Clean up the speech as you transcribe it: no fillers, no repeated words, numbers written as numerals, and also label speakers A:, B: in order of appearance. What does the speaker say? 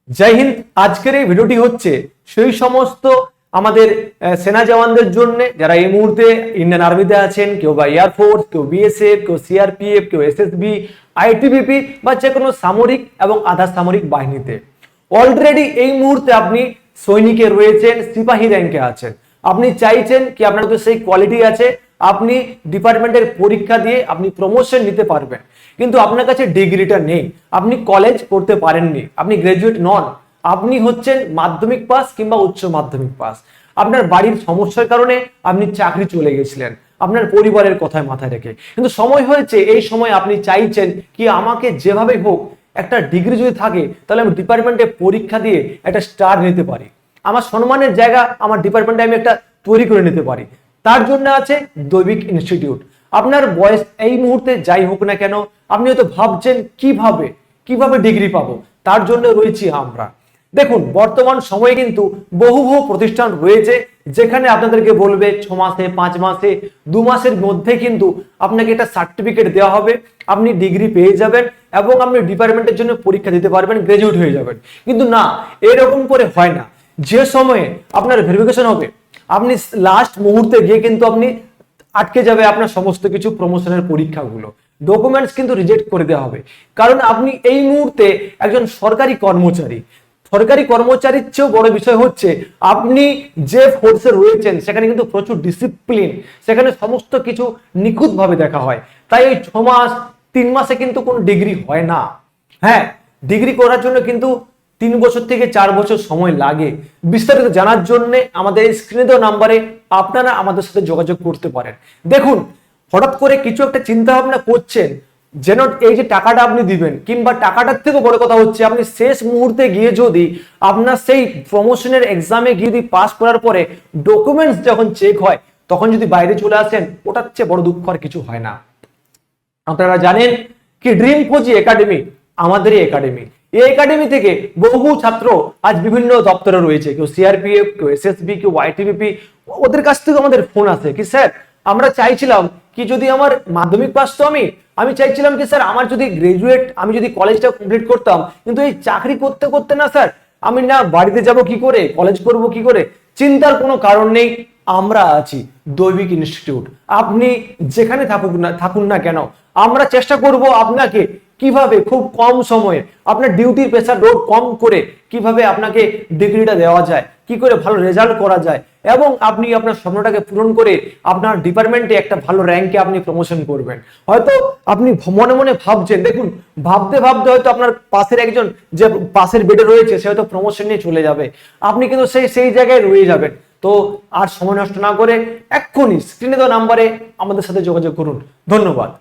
A: জয় হিন্দ। আজকের এই ভিডিওটি হচ্ছে সেই সমস্ত আমাদের সেনা জওয়ানদের জন্য যারা এই মুহূর্তে ইন্ডিয়ান আর্মিতে আছেন, কেউ বা এয়ারফোর্স, কেউ বিএসএফ, কেউ সিআরপিএফ, কেউ এসএসবি, আইটিবিপি বা যে কোনো সামরিক এবং আধা সামরিক বাহিনীতে। অলরেডি এই মুহূর্তে আপনি সৈনিকে রয়েছেন, সিপাহী র্যাঙ্কে আছেন, আপনি চাইছেন কি আপনার তো সেই কোয়ালিটি আছে, আপনি ডিপার্টমেন্টের পরীক্ষা দিয়ে আপনি প্রমোশন নিতে পারবেন, কিন্তু আপনার কাছে ডিগ্রিটা নেই, আপনি কলেজ করতে পারেননি, আপনি গ্রাজুয়েট নন, আপনি হচ্ছেন মাধ্যমিক পাস কিংবা উচ্চ মাধ্যমিক পাস। আপনার বাড়ির সমস্যার কারণে আপনি চাকরি চলে গেছিলেন আপনার পরিবারের কথায় মাথায় রেখে, কিন্তু সময় হয়েছে, এই সময় আপনি চাইছেন কি আমাকে যেভাবে হোক একটা ডিগ্রি যদি থাকে তাহলে আমি ডিপার্টমেন্টে পরীক্ষা দিয়ে একটা স্টার নিতে পারি, আমার সম্মানের জায়গা আমার ডিপার্টমেন্টে আমি একটা তৈরি করে নিতে পারি। তার জন্য আছে দৈবিক ইনস্টিটিউট। আপনার বয়স এই মুহূর্তে যাই হোক না কেন, আপনি হয়তো ভাবছেন কিভাবে ডিগ্রি পাবো, তার জন্য রয়েছি আমরা। দেখুন, বর্তমান সময়ে কিন্তু বহু প্রতিষ্ঠান রয়েছে যেখানে আপনাদেরকে বলবে 6 মাসে, 5 মাসে, 2 মাসের মধ্যে কিন্তু আপনাকে একটা সার্টিফিকেট দেওয়া হবে, আপনি ডিগ্রি পেয়ে যাবেন এবং আপনি ডিপার্টমেন্টের জন্য পরীক্ষা দিতে পারবেন, গ্রাজুয়েট হয়ে যাবেন। কিন্তু না, এরকম করে হয় না। যে সময়ে আপনার ভেরিফিকেশন হবে, আপনি লাস্ট মুহূর্তে গিয়ে কিন্তু আপনি আটকে যাবে আপনার সমস্ত কিছু প্রমোশনের পরীক্ষাগুলো, ডকুমেন্টস কিন্তু রিজেক্ট করে দেওয়া হবে। কারণ আপনি এই মুহূর্তে একজন সরকারি কর্মচারী। সরকারি কর্মচারীর চেয়েও বড় বিষয় হচ্ছে আপনি যে ফোর্সে রয়েছেন সেখানে কিন্তু প্রচুর ডিসিপ্লিন, সেখানে সমস্ত কিছু নিখুঁতভাবে দেখা হয়। তাই ওই 6 মাস 3 মাসে কিন্তু কোনো ডিগ্রি হয় না। হ্যাঁ, ডিগ্রি করার জন্য কিন্তু 3 বছর থেকে 4 বছর সময় লাগে। বিস্তারিত জানার জন্য আমাদের এই স্ক্রিনে দেওয়া নাম্বারে আপনারা আমাদের সাথে যোগাযোগ করতে পারেন। দেখুন, হঠাৎ করে কিছু একটা চিন্তা ভাবনা করছেন যেন এই যে টাকাটা আপনি দিবেন, কিংবা টাকাটার থেকে বড় কথা হচ্ছে আপনি শেষ মুহূর্তে গিয়ে যদি আপনার সেই প্রমোশনের এক্সামে গিয়ে যদি পাস করার পরে ডকুমেন্টস যখন চেক হয় তখন যদি বাইরে চলে আসেন, ওটার চেয়ে বড় দুঃখ আর কিছু হয় না। আপনারা জানেন কি ড্রিম ফৌজি একাডেমি আমাদের এই একাডেমি, এই একাডেমি থেকে বহু ছাত্র আজ বিভিন্ন দপ্তরে রয়েছে, কেউ সিআরপিএফ, কেউ এসএসবি, কেউ আইটিবিপি। ওদের কাছ থেকে আমাদের ফোন আসে কি স্যার আমরা চাইছিলাম কি যদি আমার মাধ্যমিক পাস তো আমি চাইছিলাম কি স্যার আমার যদি গ্রাজুয়েট, আমি যদি কলেজটা কমপ্লিট করতাম, কিন্তু এই চাকরি করতে করতে না স্যার আমি না বাড়িতে যাব কি করে, কলেজ করব কি করে। চিন্তার কোনো কারণ নেই, আমরা আছি দৈবিক ইনস্টিটিউট। আপনি যেখানে থাকুন না কেন, আমরা চেষ্টা করব আপনাকে কিভাবে খুব কম সময়ে আপনার ডিউটির প্রেসার লোড কম করে কিভাবে আপনাকে ডিগ্রিটা দেওয়া যায়, কি করে ভালো রেজাল্ট করা যায়, এবং আপনি আপনার স্বপ্নটাকে পূরণ করে আপনার ডিপার্টমেন্টে একটা ভালো র্যাঙ্কে আপনি প্রমোশন করবেন। হয়তো আপনি মনে মনে ভাবছেন, দেখুন ভাবতে ভাবতে হয়তো আপনার পাশের একজন যে পাশের বেডে রয়েছে সে হয়তো প্রমোশন নিয়ে চলে যাবে, আপনি কিন্তু সেই জায়গায় রয়ে যাবেন। তো আর সময় নষ্ট না করে এক্ষুনি স্ক্রিনে দেওয়া নাম্বারে আমাদের সাথে যোগাযোগ করুন। ধন্যবাদ।